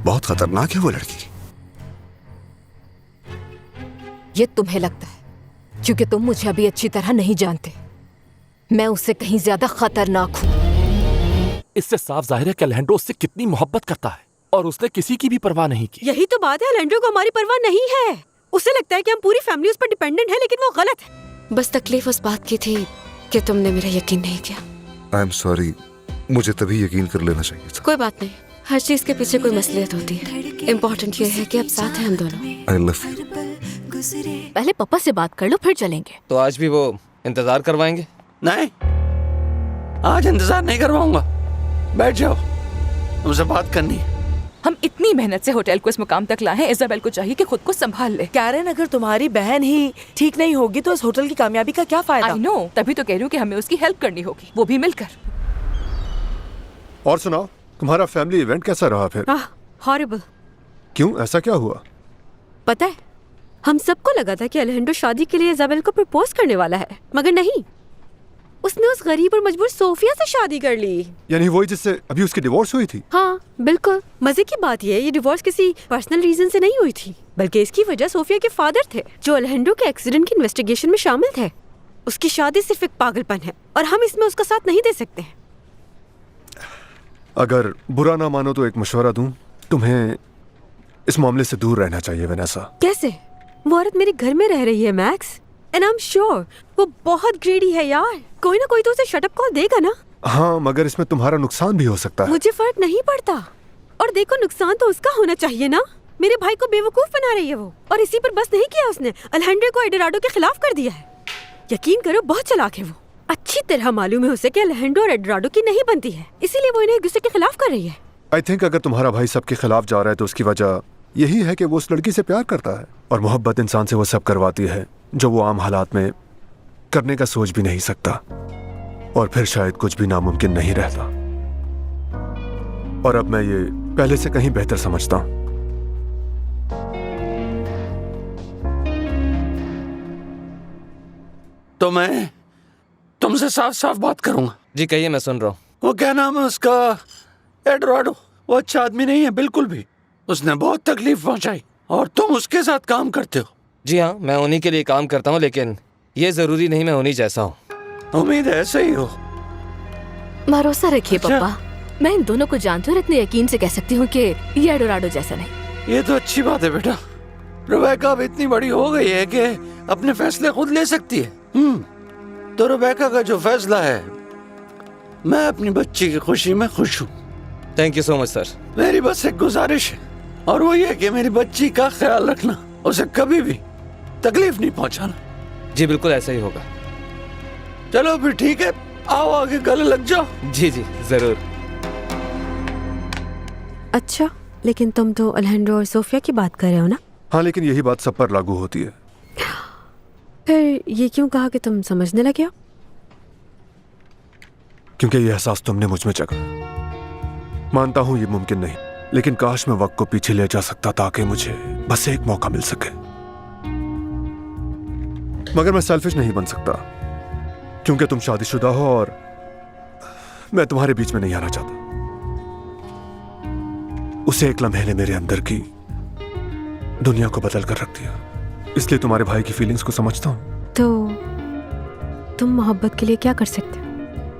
बहुत खतरनाक है वो लड़की। ये तुम्हें लगता है क्योंकि तुम मुझे अभी अच्छी तरह नहीं जानते। मैं उससे कहीं ज्यादा खतरनाक हूँ। इससे साफ जाहिर है कि अलेंड्रो उससे कितनी मोहब्बत करता है और उसने किसी की भी परवाह नहीं की। यही तो बात है, अलेंड्रो को हमारी परवाह नहीं है। उसे लगता है कि हम पूरी फैमिली उस पर डिपेंडेंट है, लेकिन वो गलत है। बस तकलीफ उस बात की थी कि तुमने मेरा यकीन नहीं किया। आई एम सॉरी, मुझे तभी यकीन कर लेना चाहिए था। कोई बात नहीं, हर चीज के पीछे कोई मसलियत होती है। इम्पोर्टेंट ये है कि अब साथ हैं हम दोनों। आई लव यू। पहले पापा से बात कर लो फिर चलेंगे। तो आज भी वो इंतजार करवाएंगे? नहीं, आज इंतजार नहीं करवाऊंगा। बैठ जाओ, तुमसे बात करनी है। हम इतनी मेहनत से होटल को इस मुकाम तक लाए हैं, इज़ाबेल को चाहिए कि खुद को संभाल ले। कैरन, अगर तुम्हारी बहन ही ठीक नहीं होगी तो इस होटल की कामयाबी का क्या फायदा? आई नो, तभी तो कह रही हूँ कि हमें उसकी हेल्प करनी होगी, वो भी मिलकर। और सुनाओ, तुम्हारा फैमिली इवेंट कैसा रहा फिर? हॉरिबल। क्यों, ऐसा क्या हुआ? पता है, हम सबको लगा था कि अलेंड्रो शादी के लिए इज़ाबेल को प्रपोज करने वाला है, मगर नहीं, उसने उस गरीब और मजबूर सोफिया से शादी कर ली। यानी वही जिससे अभी उसकी डिवोर्स हुई थी? हाँ बिल्कुल। मजे की बात ये डिवोर्स किसी पर्सनल रीजन से नहीं हुई थी, बल्कि इसकी वजह सोफिया के फादर थे, जो अलेंड्रो के एक्सीडेंट की इन्वेस्टिगेशन में शामिल थे। उसकी शादी सिर्फ एक पागलपन है और हम इसमें उसका साथ नहीं दे सकते। अगर बुरा ना मानो तो एक मशवरा दूं, तुम्हें इस मामले से दूर रहना चाहिए वेनेसा। कैसे? वो औरत मेरे घर में रह रही है max, and I am sure वो बहुत ग्रेडी है यार। कोई ना कोई तो उसे शटअप कॉल देगा ना। हाँ, मगर इसमें तुम्हारा नुकसान भी हो सकता है। मुझे फर्क नहीं पड़ता। और देखो, नुकसान तो उसका होना चाहिए ना। मेरे भाई को बेवकूफ बना रही है वो, और इसी पर बस नहीं किया, उसने अलेंड्रो को एल्डोराडो के खिलाफ कर दिया है। यकीन करो, बहुत चालाक है वो। अच्छी तरह मालूम है उसे कि अलेंड्रो और एल्डोराडो की नहीं बनती है, इसीलिए वो इन्हें एक दूसरे के खिलाफ कर रही है। आई थिंक अगर तुम्हारा भाई सबके खिलाफ जा रहा है तो उसकी वजह यही है कि वो उस लड़की से प्यार करता है, और मोहब्बत इंसान से वो सब करवाती है जो वो आम हालात में करने का सोच भी नहीं सकता, और फिर शायद कुछ भी नामुमकिन नहीं रहता। और अब मैं ये पहले से कहीं बेहतर समझता हूं। तो मैं तुमसे साफ साफ बात करूंगा। जी कहिए, मैं सुन रहा हूँ। वो क्या नाम है उसका, एडवर्डो, वो अच्छा आदमी नहीं है बिल्कुल भी। उसने बहुत तकलीफ पहुंचाई और तुम उसके साथ काम करते हो। जी हाँ, मैं उन्हीं के लिए काम करता हूँ, लेकिन ये जरूरी नहीं मैं उन्हीं जैसा हूँ। उम्मीद है ऐसे ही हो। भरोसा रखिए पापा, मैं इन दोनों को जानती हूँ और इतने यकीन से कह सकती हूँ कि ये एल्डोराडो जैसा नहीं। ये तो अच्छी बात है बेटा। रेबेका अब इतनी बड़ी हो गई है कि अपने फैसले खुद ले सकती है। तो रेबेका का जो फैसला है, मैं अपनी बच्ची की खुशी में खुश हूँ। Thank you so much sir. मेरी बस एक गुजारिश है, और वो ये कि मेरी बच्ची का ख्याल रखना, उसे कभी भी तकलीफ नहीं पहुंचाना। जी बिल्कुल ऐसा ही होगा। चलो फिर ठीक है, आओ आगे गले लग जाओ। जी जी जरूर। अच्छा, लेकिन तुम तो अलेंड्रो और सोफिया की बात कर रहे हो ना? हाँ, लेकिन यही बात सब पर लागू होती है। फिर ये क्यों कहा कि तुम समझने लगे हो? क्योंकि ये एहसास तुमने मुझ में जगा। मानता हूं ये मुमकिन नहीं, लेकिन काश मैं वक्त को पीछे ले जा सकता ताकि मुझे बस एक मौका मिल सके। मगर मैं सेल्फिश नहीं बन सकता, क्योंकि तुम शादीशुदा हो और मैं तुम्हारे बीच में नहीं आना चाहता। उसे एक लम्हे ने मेरे अंदर की दुनिया को बदल कर रख दिया, इसलिए तुम्हारे भाई की फीलिंग्स को समझता हूं। तो तुम मोहब्बत के लिए क्या कर सकते हो?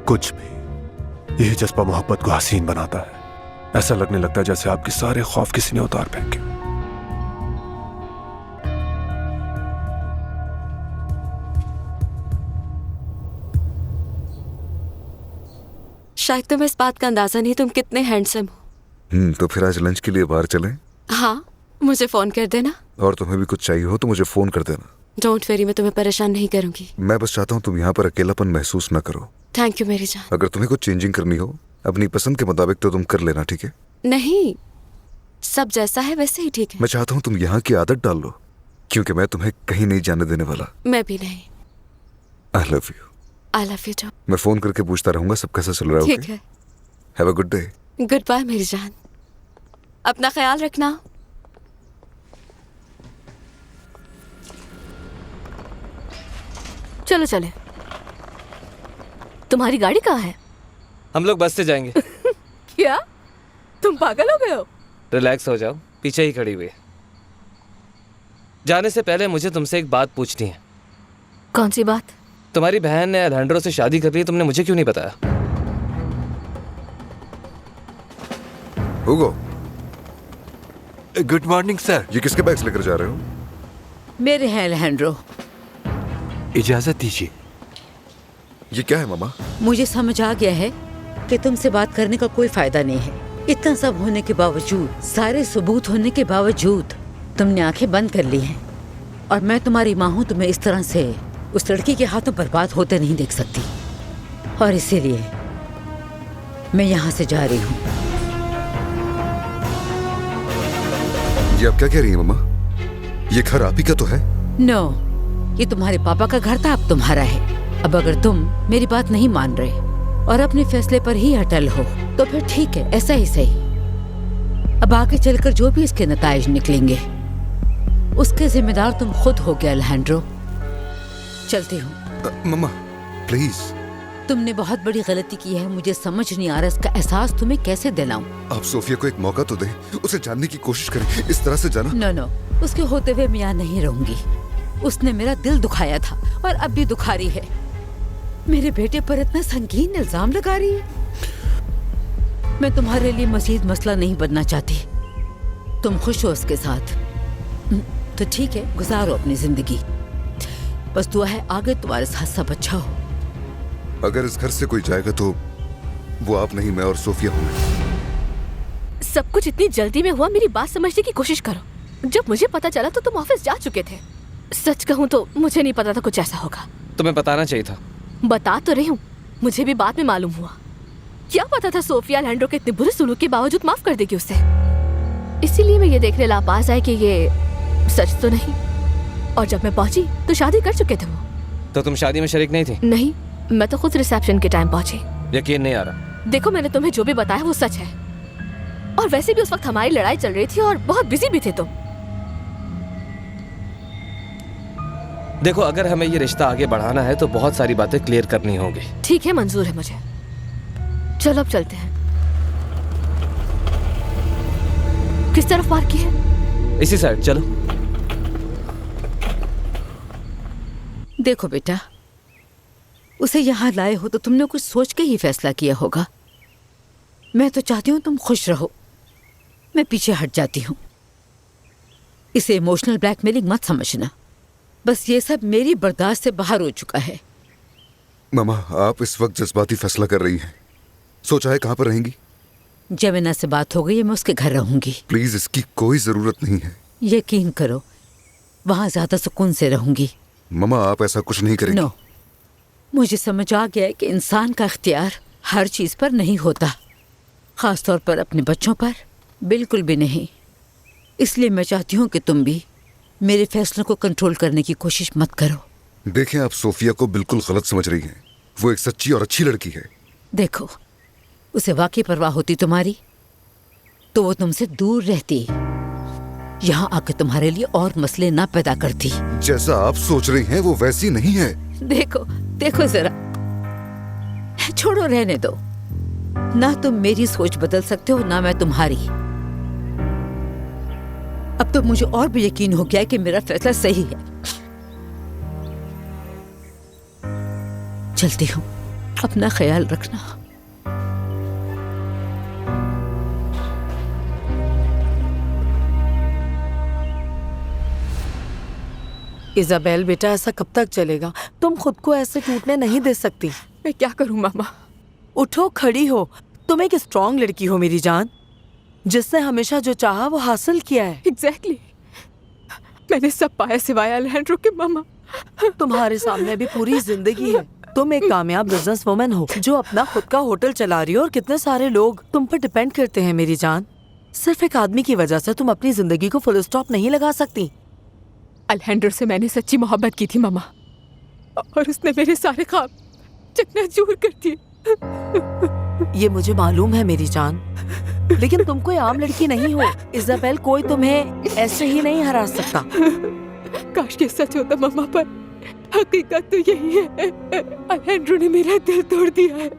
कुछ भी। यही जज्बा मोहब्बत को हसीन बनाता है। ऐसा लगने लगता है जैसे आपके सारे खौफ किसी ने उतार फेंके। शायद तुम्हें इस बात का अंदाजा नहीं तुम कितने हैंडसम हो। तो फिर आज लंच के लिए बाहर चलें? हाँ, मुझे फोन कर देना। और तुम्हें भी कुछ चाहिए हो तो मुझे फोन कर देना। डोंट वेरी, मैं तुम्हें परेशान नहीं करूंगी। मैं बस चाहता हूँ तुम यहाँ पर अकेलापन महसूस ना करो। थैंक यू मेरी जान। अगर तुम्हें कुछ चेंजिंग करनी हो अपनी पसंद के मुताबिक तो तुम कर लेना, ठीक है? नहीं, सब जैसा है वैसे ही ठीक है। मैं चाहता हूँ तुम यहाँ की आदत डाल लो, क्योंकि मैं तुम्हें कहीं नहीं जाने देने वाला। मैं भी नहीं। I love you. I love you too. मैं फोन करके पूछता रहूंगा सब कैसा चल रहा है। ठीक है। Have a good day. Goodbye मेरी जान, अपना ख्याल रखना। चलो चले। तुम्हारी गाड़ी कहाँ है? हम लोग बस से जाएंगे। क्या तुम पागल हो गए हो? रिलैक्स हो जाओ, पीछे ही खड़ी हुई है। जाने से पहले मुझे तुमसे एक बात पूछनी है। कौन सी बात? तुम्हारी बहन ने अलेहांड्रो से शादी कर ली, तुमने मुझे क्यों नहीं बताया? हुगो, गुड मॉर्निंग सर। ये किसके बैग्स लेकर जा रहे हो? मेरे हैं अलेहांड्रो। इजाजत दीजिए। ये क्या है मामा? मुझे समझ आ गया है कि तुमसे बात करने का कोई फायदा नहीं है। इतना सब होने के बावजूद, सारे सबूत होने के बावजूद तुमने आंखें बंद कर ली हैं। और मैं तुम्हारी माँ हूँ, तुम्हें इस तरह से उस लड़की के हाथों बर्बाद होते नहीं देख सकती। और इसीलिए मैं यहाँ से जा रही हूँ। ये आप क्या कह रही हैं मामा? ये घर आप ही का तो है। नो, ये तुम्हारे पापा का घर था, अब तुम्हारा है। अब अगर तुम मेरी बात नहीं मान रहे और अपने फैसले पर ही अटल हो तो फिर ठीक है, ऐसा ही सही। अब आगे चलकर जो भी इसके नताइज निकलेंगे उसके जिम्मेदार तुम खुद हो गए अलेहांड्रो। चलती हूँ। मामा प्लीज। तुमने बहुत बड़ी गलती की है, मुझे समझ नहीं आ रहा इसका एहसास तुम्हें कैसे दिलाऊं। आप सोफिया को एक मौका तो दें, उसे जानने की कोशिश करें। इस तरह से जाना। नो नो, उसके होते हुए मैं यहाँ नहीं रहूंगी। उसने मेरा दिल दुखाया था और अब भी दुखा रही है। मेरे बेटे पर इतना संगीन इल्जाम लगा रही है। मैं तुम्हारे लिए मजीद मसला नहीं बनना चाहती। तुम खुश हो उसके साथ तो ठीक है, गुजारो अपनी जिंदगी। बस दुआ है आगे तुम्हारे साथ सब अच्छा हो। अगर इस घर से कोई जाएगा तो वो आप नहीं, मैं और सोफिया हूँ। सब कुछ इतनी जल्दी में हुआ, मेरी बात समझने की कोशिश करो। जब मुझे पता चला तो तुम ऑफिस जा चुके थे। सच कहूँ तो मुझे नहीं पता था कुछ ऐसा होगा। तुम्हें बताना चाहिए था। बता तो रही हूँ, मुझे भी बाद में मालूम हुआ। क्या पता था सोफिया अलेहांड्रो के इतने बुरे सुलूक के बावजूद माफ कर देगी उसे। इसीलिए मैं ये देखने लापास आई कि ये सच तो नहीं। और जब मैं पहुंची तो शादी कर चुके थे वो। तो तुम शादी में शरीक नहीं थी? नहीं, मैं तो खुद रिसेप्शन के टाइम पहुंची। यकीन नहीं आ रहा। देखो, मैंने तुम्हें जो भी बताया वो सच है। और वैसे भी उस वक्त हमारी लड़ाई चल रही थी और बहुत बिजी भी थे तुम। देखो, अगर हमें ये रिश्ता आगे बढ़ाना है तो बहुत सारी बातें क्लियर करनी होगी। ठीक है, मंजूर है मुझे। चलो अब चलते हैं। किस तरफ पार्क की है? इसी साइड चलो। देखो बेटा, उसे यहाँ लाए हो तो तुमने कुछ सोच के ही फैसला किया होगा। मैं तो चाहती हूँ तुम खुश रहो। मैं पीछे हट जाती हूँ। इसे इमोशनल ब्लैकमेलिंग मत समझना। बस ये सब मेरी बर्दाश्त से बाहर हो चुका है। मामा, आप इस वक्त जज्बाती फैसला कर रही हैं। सोचा है कहाँ पर रहेंगी? जमीना से बात हो गई है, मैं उसके घर रहूंगी। प्लीज, इसकी कोई जरूरत नहीं है। यकीन करो, वहाँ ज्यादा सुकून से रहूंगी। मामा, आप ऐसा कुछ नहीं करेंगी। नो, मुझे समझ आ गया है कि इंसान का इख्तियार हर चीज पर नहीं होता, खासतौर पर अपने बच्चों पर बिल्कुल भी नहीं। इसलिए मैं चाहती हूँ कि तुम भी मेरे फैसलों को कंट्रोल करने की कोशिश मत करो। देखें, आप सोफिया को बिल्कुल गलत समझ रही हैं। वो एक सच्ची और अच्छी लड़की है। देखो, उसे वाकई परवाह होती तुम्हारी तो वो तुमसे दूर रहती, यहाँ आके तुम्हारे लिए और मसले ना पैदा करती। जैसा आप सोच रही हैं वो वैसी नहीं है। देखो देखो जरा, छोड़ो, रहने दो। ना तुम मेरी सोच बदल सकते हो ना मैं तुम्हारी। अब तो मुझे और भी यकीन हो गया है कि मेरा फैसला सही है। चलती हूँ, अपना ख्याल रखना। इजाबेल बेटा, ऐसा कब तक चलेगा? तुम खुद को ऐसे टूटने नहीं दे सकती। मैं क्या करूं मामा? उठो, खड़ी हो। तुम एक स्ट्रॉन्ग लड़की हो मेरी जान, जिसने हमेशा जो चाहा वो हासिल किया है। एग्जैक्टली। मैंने सब पाया सिवाय अलेहांड्रो के मामा। तुम्हारे सामने अभी पूरी जिंदगी है। तुम एक कामयाब बिजनेस वुमन हो जो अपना खुद का होटल चला रही हो और कितने सारे लोग तुम पर डिपेंड करते हैं मेरी जान। सिर्फ एक आदमी की वजह से तुम अपनी जिंदगी को फुल स्टॉप नहीं लगा सकती। अलेहांड्रो से मैंने सच्ची मोहब्बत की थी मामा, और उसने मेरे सारे ख्वाब चकनाचूर कर दिए। ये मुझे मालूम है मेरी जान, लेकिन तुम कोई आम लड़की नहीं हो। इजाबेल, कोई तुम्हें ऐसे ही नहीं हरा सकता। काश ये सच होता मामा, पर हकीकत तो यही है। अलेहांड्रो ने मेरा दिल तोड़ दिया है।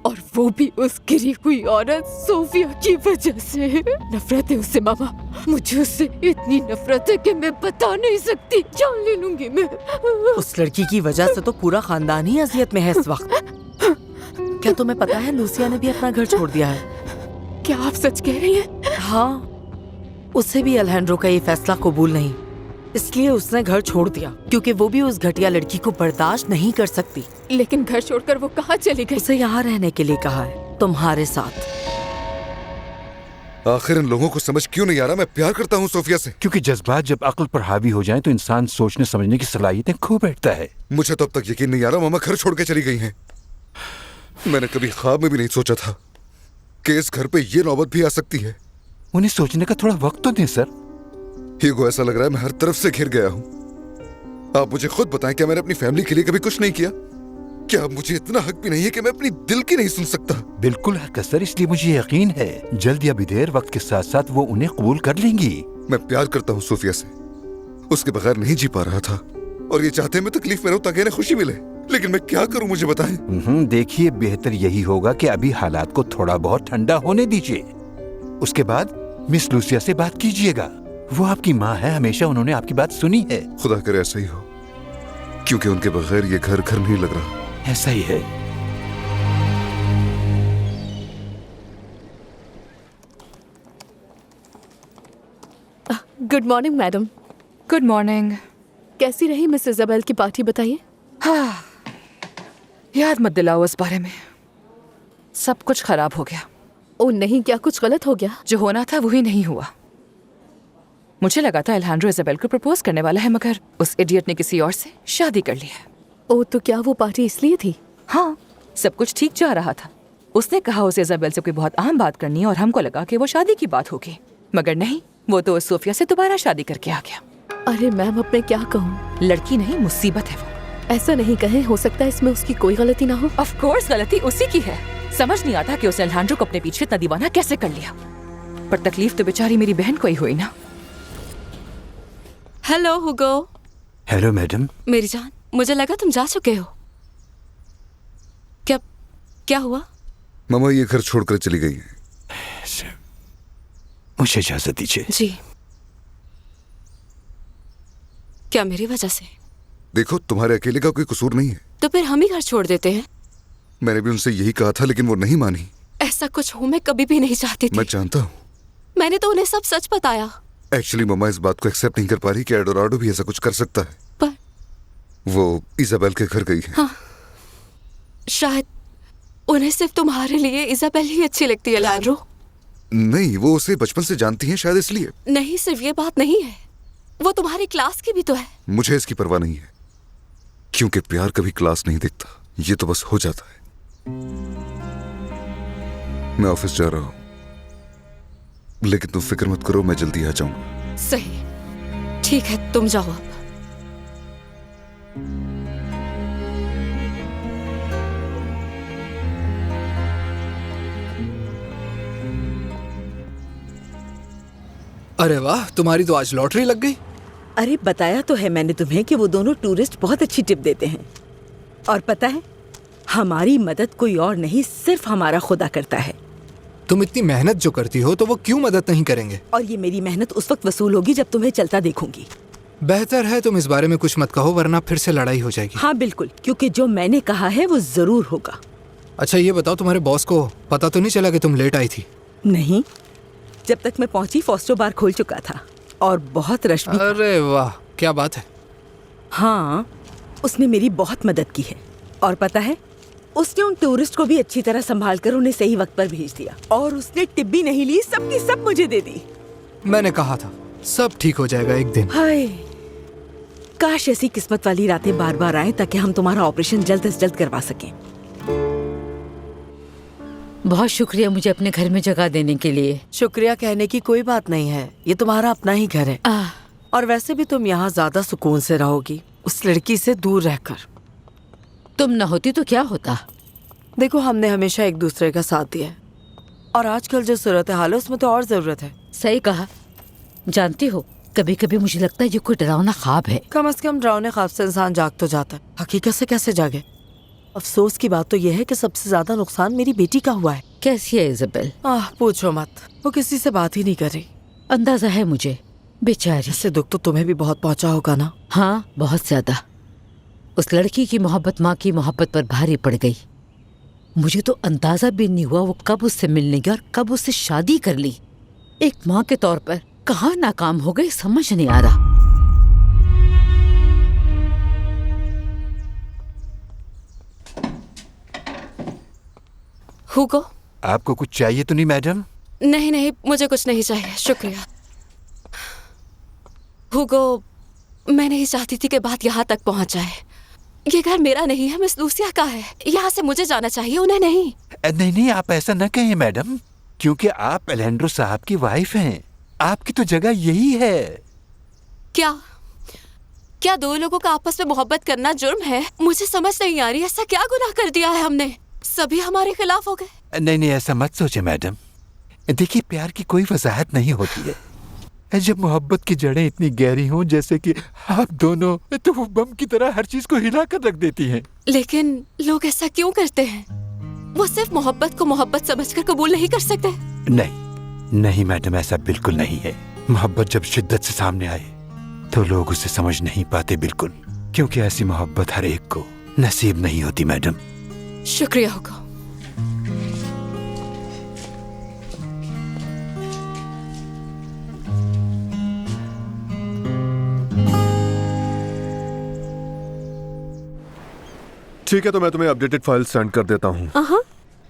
और वो भी उस गिरी हुई औरत सोफिया की वजह से। नफरत है उससे मामा, मुझे उससे इतनी नफरत है कि मैं बता नहीं सकती। जान ले लूंगी मैं। उस लड़की की वजह से तो पूरा खानदान ही अजियत में है इस वक्त। क्या तुम्हें पता है लूसिया ने भी अपना घर छोड़ दिया है? क्या आप सच कह रही हैं? हाँ, उसे भी अल्हेंड्रो का ये फैसला कबूल नहीं, इसलिए उसने घर छोड़ दिया, क्योंकि वो भी उस घटिया लड़की को बर्दाश्त नहीं कर सकती। लेकिन घर छोड़कर वो कहाँ चली गई? उसे यहाँ रहने के लिए कहा है, तुम्हारे साथ। आखिर इन लोगों को समझ क्यों नहीं आ रहा मैं प्यार करता हूँ सोफिया से? क्योंकि जज्बात जब अक्ल पर हावी हो जाएं तो इंसान सोचने समझने की सलाहियतें खो बैठता है। मुझे तो अब तक यकीन नहीं आ रहा मामा घर छोड़ के चली गई हैं। मैंने कभी ख्वाब में भी नहीं सोचा था कि इस घर पे ये नौबत भी आ सकती है। उन्हें सोचने का थोड़ा वक्त तो दें सर। हीगो, ऐसा लग रहा है मैं हर तरफ से घिर गया हूँ। आप मुझे खुद बताएं, क्या मैंने अपनी फैमिली के लिए कभी कुछ नहीं किया? क्या मुझे इतना हक भी नहीं है कि मैं अपनी दिल की नहीं सुन सकता? बिल्कुल हक है सर, इसलिए मुझे यकीन है जल्द या देर वक्त के साथ साथ वो उन्हें कबूल कर लेंगी। मैं प्यार करता हूँ सोफिया से, उसके बगैर नहीं जी पा रहा था और ये चाहते मैं तकलीफ में रहूं ताकि इन्हें खुशी मिले। लेकिन मैं क्या करूं, मुझे बताएं। देखिए, बेहतर यही होगा कि अभी हालात को थोड़ा बहुत ठंडा होने दीजिए, उसके बाद मिस लूसिया से बात कीजिएगा। वो आपकी माँ है, हमेशा उन्होंने आपकी बात सुनी है। खुदा करे ऐसा ही हो, क्योंकि उनके बगैर ये घर घर नहीं लग रहा। ऐसा ही है। Good morning madam. Good morning. कैसी रही मिस इजाबेल की पार्टी, बताइए। हाँ, याद मत दिलाओ उस बारे में, सब कुछ खराब हो गया। ओ नहीं, क्या कुछ गलत हो गया? जो होना था वही नहीं हुआ। मुझे लगा था अल्हेंड्रो इजाबेल को प्रपोज करने वाला है, मगर उस इडियट ने किसी और से शादी कर ली है। ओ, तो क्या वो पार्टी इसलिए थी? हाँ, सब कुछ ठीक जा रहा था। उसने कहा उसे इजाबेल से कोई बहुत अहम बात करनी है और हमको लगा कि वो शादी की बात होगी, मगर नहीं, वो तो सोफिया से दोबारा शादी करके आ गया। अरे मैम, अब मैं क्या कहूँ? लड़की नहीं, मुसीबत है वो। ऐसा नहीं कहें, हो सकता है इसमें उसकी कोई गलती ना हो। ऑफ कोर्स गलती उसी की है। समझ नहीं आता कि उसने अल्हेंड्रो को अपने पीछे इतना दीवाना कैसे कर लिया, पर तकलीफ तो बेचारी मेरी बहन को ही हुई ना। हेलो हुगो। Hello madam. मेरी जान, मुझे लगा तुम जा चुके हो। क्या हुआ? मामा ये घर छोड़कर चली गई है। मुझे इजाजत दीजिए। जी। क्या मेरी वजह से? देखो, तुम्हारे अकेले का कोई कसूर नहीं है। तो फिर हम ही घर छोड़ देते हैं। मैंने भी उनसे यही कहा था, लेकिन वो नहीं मानी। ऐसा कुछ हो मैं कभी भी नहीं चाहती थी। मैं जानता हूँ। मैंने तो उन्हें सब सच बताया। एक्चुअली मम्मा इस बात को एक्सेप्ट नहीं कर पा रही कि एडोराडो भी ऐसा कुछ कर सकता है। पर वो इजाबेल के घर गई है। हाँ, शायद उन्हें सिर्फ तुम्हारे लिए इजाबेल ही अच्छी लगती है अल्हेंड्रो। नहीं, वो उसे बचपन से जानती हैं, शायद इसलिए। नहीं, सिर्फ ये बात नहीं है, वो तुम्हारी क्लास की भी तो है। मुझे इसकी परवाह नहीं है, क्योंकि प्यार कभी क्लास नहीं देखता, ये तो बस हो जाता है। मैं ऑफिस जा रहा हूँ, लेकिन तुम फिक्र मत करो, मैं जल्दी आ जाऊंगा। सही, ठीक है, तुम जाओ अब। अरे वाह, तुम्हारी तो आज लॉटरी लग गई। अरे बताया तो है मैंने तुम्हें कि वो दोनों टूरिस्ट बहुत अच्छी टिप देते हैं। और पता है, हमारी मदद कोई और नहीं, सिर्फ हमारा खुदा करता है। तुम इतनी मेहनत जो करती हो तो वो क्यों मदद नहीं करेंगे? और ये मेरी मेहनत उस वक्त वसूल होगी जब तुम्हें चलता देखूंगी। बेहतर है तुम इस बारे में कुछ मत कहो, वरना फिर से लड़ाई हो जाएगी। हाँ बिल्कुल, क्योंकि जो मैंने कहा है वो जरूर होगा। अच्छा ये बताओ, तुम्हारे बॉस को पता तो नहीं चला कि तुम लेट आई थी? नहीं, जब तक मैं पहुंची फॉस्टो बार खुल चुका था और बहुत रश भी था। अरे वाह, क्या बात है। हाँ, उसने मेरी बहुत मदद की है। और पता है, उसने उन टूरिस्ट को भी अच्छी तरह संभाल कर उन्हें सही वक्त पर भेज दिया। और उसने टिप भी नहीं ली, सबकी सब मुझे दे दी। मैंने कहा था सब ठीक हो जाएगा एक दिन। हाय, काश ऐसी किस्मत वाली रातें बार बार आए ताकि हम तुम्हारा ऑपरेशन जल्द से जल्द करवा सकें। बहुत शुक्रिया मुझे अपने घर में जगह देने के लिए। शुक्रिया कहने की कोई बात नहीं है, ये तुम्हारा अपना ही घर है। और वैसे भी तुम यहाँ ज्यादा सुकून से रहोगी उस लड़की से दूर रहकर। तुम न होती तो क्या होता? देखो, हमने हमेशा एक दूसरे का साथ दिया है, और आजकल जो सूरत हाल है उसमें तो और जरूरत है। सही कहा। जानती हो, कभी कभी मुझे लगता है ये कोई डरावना ख्वाब है। कम से कम डरावने ख्वाब से इंसान जाग तो जाता है, हकीकत से कैसे जागे? अफसोस की बात तो यह है कि सबसे ज्यादा नुकसान मेरी बेटी का हुआ है। कैसी है इज़ाबेल? पूछो मत, वो किसी से बात ही नहीं कर रही। अंदाजा है मुझे, बेचारी। इससे दुख तो तुम्हें भी बहुत पहुंचा होगा ना? हाँ, बहुत ज्यादा। उस लड़की की मोहब्बत माँ की मोहब्बत पर भारी पड़ गई। मुझे तो अंदाजा भी नहीं हुआ वो कब उससे मिलने गई और कब उससे शादी कर ली। एक माँ के तौर पर कहाँ नाकाम हो गई समझ नहीं आ रहा। हुगो, आपको कुछ चाहिए तो नहीं मैडम? नहीं नहीं, मुझे कुछ नहीं चाहिए, शुक्रिया। हुगो, मैं नहीं चाहती थी कि बात यहाँ तक पहुँच जाए। ये घर मेरा नहीं है, मिस लूसिया का है। यहाँ से मुझे जाना चाहिए, उन्हें नहीं। नहीं नहीं, आप ऐसा न कहें मैडम, क्योंकि आप एलेंड्रो साहब की वाइफ हैं। आपकी तो जगह यही है। क्या क्या दो लोगों का आपस में मोहब्बत करना जुर्म है? मुझे समझ नहीं आ रही, ऐसा क्या गुनाह कर दिया है हमने? सभी हमारे खिलाफ हो गए। नहीं नहीं, ऐसा मत सोचे मैडम। देखिए, प्यार की कोई वजाहत नहीं होती है। जब मोहब्बत की जड़ें इतनी गहरी हों जैसे कि आप दोनों, तो वो बम की तरह हर चीज को हिला कर रख देती हैं। लेकिन लोग ऐसा क्यों करते हैं? वो सिर्फ मोहब्बत को मोहब्बत समझकर कबूल नहीं कर सकते। नहीं नहीं मैडम, ऐसा बिल्कुल नहीं है। मोहब्बत जब शिद्दत से सामने आए तो लोग उसे समझ नहीं पाते बिल्कुल, क्योंकि ऐसी मोहब्बत हर एक को नसीब नहीं होती मैडम। शुक्रिया होगा। ठीक है, तो मैं तुम्हें अपडेटेड फाइल सेंड कर देता हूँ।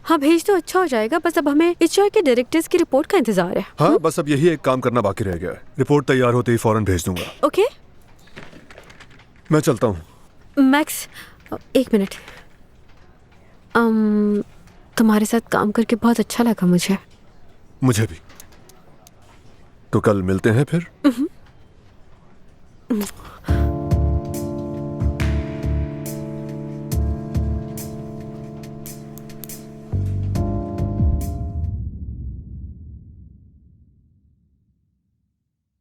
हाँ भेज तो अच्छा हो जाएगा। बस अब हमें इस शो के डायरेक्टर्स की रिपोर्ट का इंतजार है। हाँ, बस अब यही एक काम करना बाकी रह गया है। रिपोर्ट तैयार होते ही फौरन भेज दूंगा। ओके, मैं चलता हूँ। मैक्स, एक मिनट। तुम्हारे साथ काम करके बहुत अच्छा लगा मुझे। मुझे भी। तो कल मिलते हैं फिर।